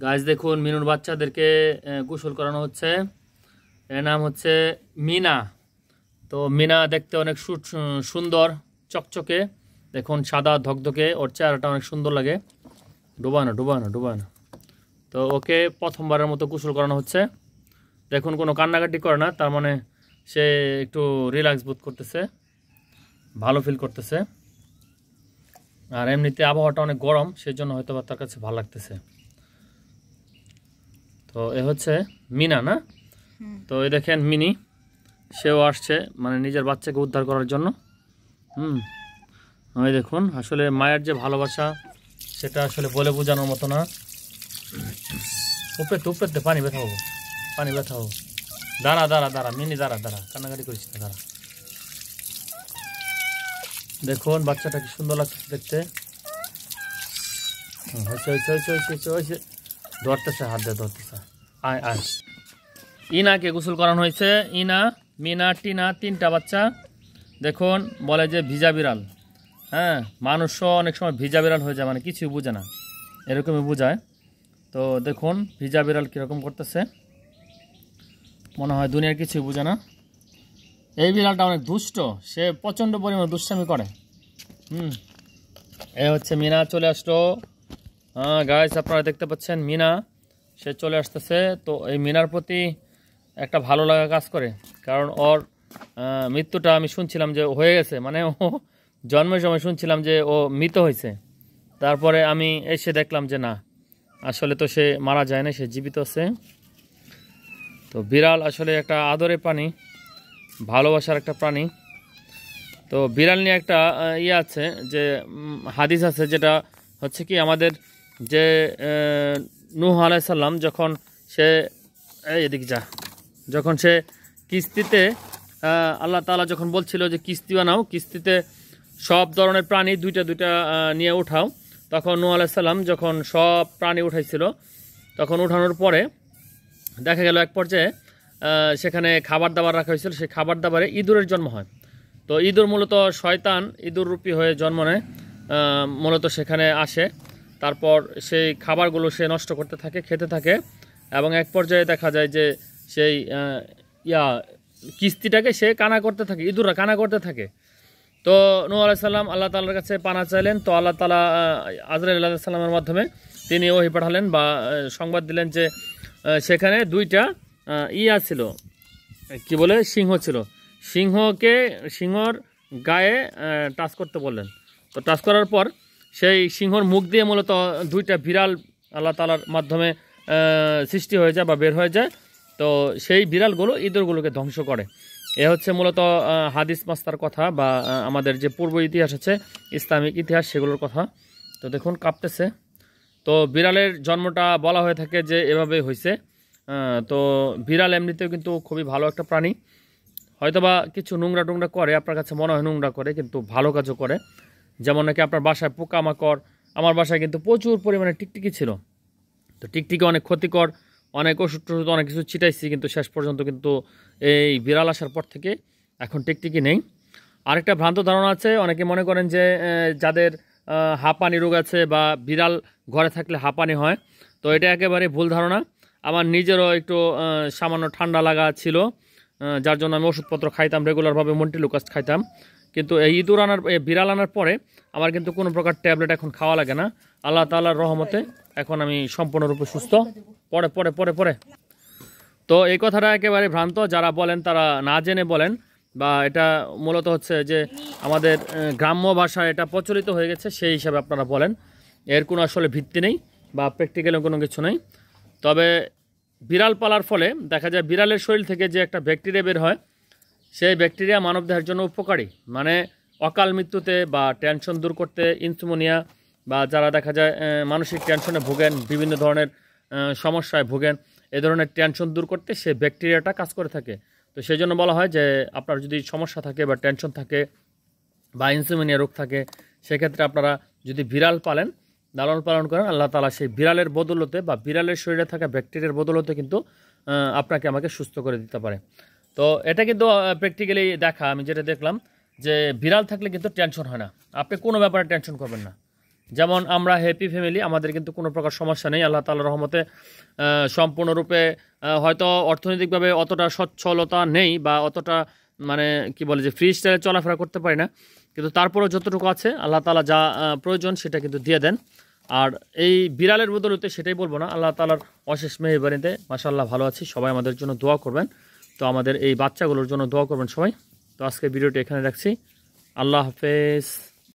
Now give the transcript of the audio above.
গাছ দেখুন মিনুর বাচ্চাদেরকে গোসল করানো হচ্ছে। এর নাম হচ্ছে মিনা। তো মিনা দেখতে অনেক সুন্দর চকচকে, দেখুন সাদা ধকধকে, ওর চেহারাটা অনেক সুন্দর লাগে। ডুবানো ডুবানো ডুবানো। তো ওকে প্রথমবারের মতো গোসল করানো হচ্ছে। দেখুন কোনো কান্নাকাটি করে না, তার মানে সে একটু রিল্যাক্স বোধ করতেছে, ভালো ফিল করতেছে। আর এমনিতে আবহাওয়াটা অনেক গরম, সেই জন্য হয়তো তার কাছে ভালো লাগতেছে। তো এ হচ্ছে মিনা না? তো এই দেখেন মিনি, সেও আসছে মানে নিজের বাচ্চাকে উদ্ধার করার জন্য। ওই দেখুন আসলে মায়ের যে ভালোবাসা সেটা আসলে বলে বোঝানোর মতো না। উপরে উপরেতে পানি ব্যথা হবো, পানি ব্যথা হবো। দাঁড়া দাঁড়া দাঁড়া মিনি, দাঁড়া দাঁড়া, কান্নাকাটি করিস না, দাঁড়া। দেখুন বাচ্চাটা কি সুন্দর লাগছে দেখতে। ধরতেছে, হাত দিয়ে ধরতেছে। আয় আয়। ইনাকে গোসল করানো হয়েছে। ইনা, মিনা, টিনা, তিনটা বাচ্চা। দেখুন বলে যে ভিজা বিড়াল। হ্যাঁ, মানুষও অনেক সময় ভিজা বিড়াল হয়ে যায়, মানে কিছুই বুঝে না, এরকমই বোঝায়। তো দেখুন ভিজা বিড়াল কীরকম করতেছে, মনে হয় দুনিয়ার কিছুই বুঝে না। এই বিড়ালটা অনেক দুষ্ট, সে প্রচণ্ড পরিমাণে দুষ্টামি করে। এ হচ্ছে মিনা চলে আসলো। হ্যাঁ গাইস, আপনারা দেখতে পাচ্ছেন মিনা সে চলে আসতেছে। তো এই মিনার প্রতি একটা ভালো লাগা কাজ করে, কারণ ওর মৃত্যুটা আমি শুনছিলাম যে হয়ে গেছে, মানে ও জন্মের সময় শুনছিলাম যে ও মৃত হয়েছে। তারপরে আমি এসে দেখলাম যে না, আসলে তো সে মারা যায় না, সে জীবিত আছে। তো বিড়াল আসলে একটা আদরের প্রাণী, ভালোবাসার একটা প্রাণী। তো বিড়াল নিয়ে একটা ইয়ে আছে, যে হাদিস আছে, যেটা হচ্ছে কি আমাদের যে নূহ আলাইহিস সালাম যখন সে এদিকে যা, যখন সে কিস্তিতে আল্লাহ তাআলা যখন বলছিল যে কিস্তি বানাও, কিস্তিতে সব ধরনের প্রাণী দুইটা দুইটা নিয়ে উঠাও, তখন নূহ আলাইহিস সালাম যখন সব প্রাণী উঠাইছিল, তখন উঠানোর পরে দেখা গেল এক পর্যায়ে সেখানে খাবার দাবার রাখা হয়েছিল, সেই খাবার দাবারে ইঁদুরের জন্ম হয়। তো ইঁদুর মূলত শয়তান, ইঁদুররূপী হয়ে জন্ম নেয়, মূলত সেখানে আসে। তারপর সেই খাবারগুলো সে নষ্ট করতে থাকে, খেতে থাকে, এবং এক পর্যায়ে দেখা যায় যে সেই কিস্তিটাকে সে কানা করতে থাকে, ইঁদুররা কানা করতে থাকে। তো নূহ আলাইহিস সালাম আল্লাহ তাআলার কাছে পানা চাইলেন। তো আল্লাহ তাআলা আজরাইল আলাইহিস সালামের মাধ্যমে তিনি ওহী পাঠালেন বা সংবাদ দিলেন যে সেখানে দুইটা ছিল, কি বলে, সিংহ ছিল। সিংহর গায়ে টাচ করতে বললেন। তো টাচ করার পর সেই সিংহর মুখ দিয়ে মূলত দুইটা বিড়াল আল্লাহ তাআলার মাধ্যমে সৃষ্টি হয়ে যায় বা বের হয়ে যায়। তো সেই বিড়ালগুলো ইঁদুরগুলোকে ধ্বংস করে। এ হচ্ছে মূলত হাদিস মাস্তার কথা, বা আমাদের যে পূর্ব ইতিহাস আছে, ইসলামিক ইতিহাস, সেগুলোর কথা। তো দেখুন কাঁপতেছে। তো বিড়ালের জন্মটা বলা হয়ে থাকে যে এভাবেই হয়েছে। তো বিড়াল এমনিতেও কিন্তু খুবই ভালো একটা প্রাণী। হয়তোবা কিছু নোংরা টোংরা করে, আপনার কাছে মনে হয় নোংরা করে, কিন্তু ভালো কাজও করে। যেমন নাকি আপনার বাসায় পোকামাকড়, আমার বাসায় কিন্তু প্রচুর পরিমাণে টিকটিকি ছিল। তো টিকটিকি অনেক ক্ষতিকর, অনেক ওষুধ টষুধ অনেক কিছু ছিটাইছি, কিন্তু শেষ পর্যন্ত কিন্তু এই বিড়াল আসার পর থেকে এখন টিকটিকি নেই। আরেকটা ভ্রান্ত ধারণা আছে, অনেকে মনে করেন যে যাদের হাঁপানি রোগ আছে বা বিড়াল ঘরে থাকলে হাঁপানি হয়। তো এটা একেবারে ভুল ধারণা। আমার নিজেরও একটু সামান্য ঠান্ডা লাগা ছিল, যার জন্য আমি ওষুধপত্র খাইতাম রেগুলারভাবে, মন্টিলুকাস খাইতাম। কিন্তু এই বিড়াল আনার পরে আমার কিন্তু কোনো প্রকার ট্যাবলেট এখন খাওয়া লাগে না, আল্লাহ তাআলার রহমতে এখন আমি সম্পূর্ণরূপে সুস্থ। পরে পরে পরে পরে তো এই কথাটা একেবারে ভ্রান্ত, যারা বলেন তারা না জেনে বলেন, বা এটা মূলত হচ্ছে যে আমাদের গ্রাম্য ভাষায় এটা প্রচলিত হয়ে গেছে, সেই হিসাবে আপনারা বলেন। এর কোনো আসলে ভিত্তি নেই বা প্র্যাকটিক্যালে কোনো কিছু নেই। তবে বিড়াল পালার ফলে দেখা যায় বিড়ালের শরীর থেকে যে একটা ব্যাকটেরিয়া বের হয়, সেই ব্যাকটেরিয়া মানবদেহের জন্য উপকারী। মানে অকাল মৃত্যুতে বা টেনশন দূর করতে, ইনসোমনিয়া বা যারা দেখা যায় মানসিক টেনশনে ভোগেন, বিভিন্ন ধরনের সমস্যায় ভোগেন, এ ধরনের টেনশন দূর করতে সেই ব্যাকটেরিয়াটা কাজ করে থাকে। তো সেই জন্য বলা হয় যে আপনার যদি সমস্যা থাকে বা টেনশন থাকে বা ইনসোমনিয়া রোগ থাকে, সেক্ষেত্রে আপনারা যদি বিড়াল পালেন, লালন পালন করেন, আল্লাহ তাআলা সেই বিড়ালের বদৌলতে বা বিড়ালের শরীরে থাকা ব্যাকটেরিয়ার বদৌলতে কিন্তু আপনাকে আমাকে সুস্থ করে দিতে পারে। তো এটা কিন্তু প্র্যাকটিক্যালি দেখা, আমি যেটা দেখলাম যে বিড়াল থাকলে কিন্তু টেনশন হয় না, আপনি কোনো ব্যাপারে টেনশন করবেন না। যেমন আমরা হ্যাপি ফ্যামিলি, আমাদের কিন্তু কোনো প্রকার সমস্যা নেই আল্লাহ তাআলার রহমতে। সম্পূর্ণরূপে হয়তো অর্থনৈতিকভাবে অতটা সচ্ছলতা নেই বা অতটা মানে কি বলে যে ফ্রি স্টাইলে চলাফেরা করতে পারি না, কিন্তু তারপরেও যতটুকু আছে আল্লাহ তাআলা যা প্রয়োজন সেটা কিন্তু দিয়ে দেন। আর এই বিড়ালের বদলতে সেটাই বলবো না, আল্লাহ তাআলার অশেষ মেহেরবানিতে মাশাআল্লাহ ভালো আছি। সবাই আমাদের জন্য দোয়া করবেন, তো আমাদের এই বাচ্চাগুলোর জন্য দোয়া করবেন সবাই। তো আজকে ভিডিওটি এখানে রাখছি, আল্লাহ হাফেজ।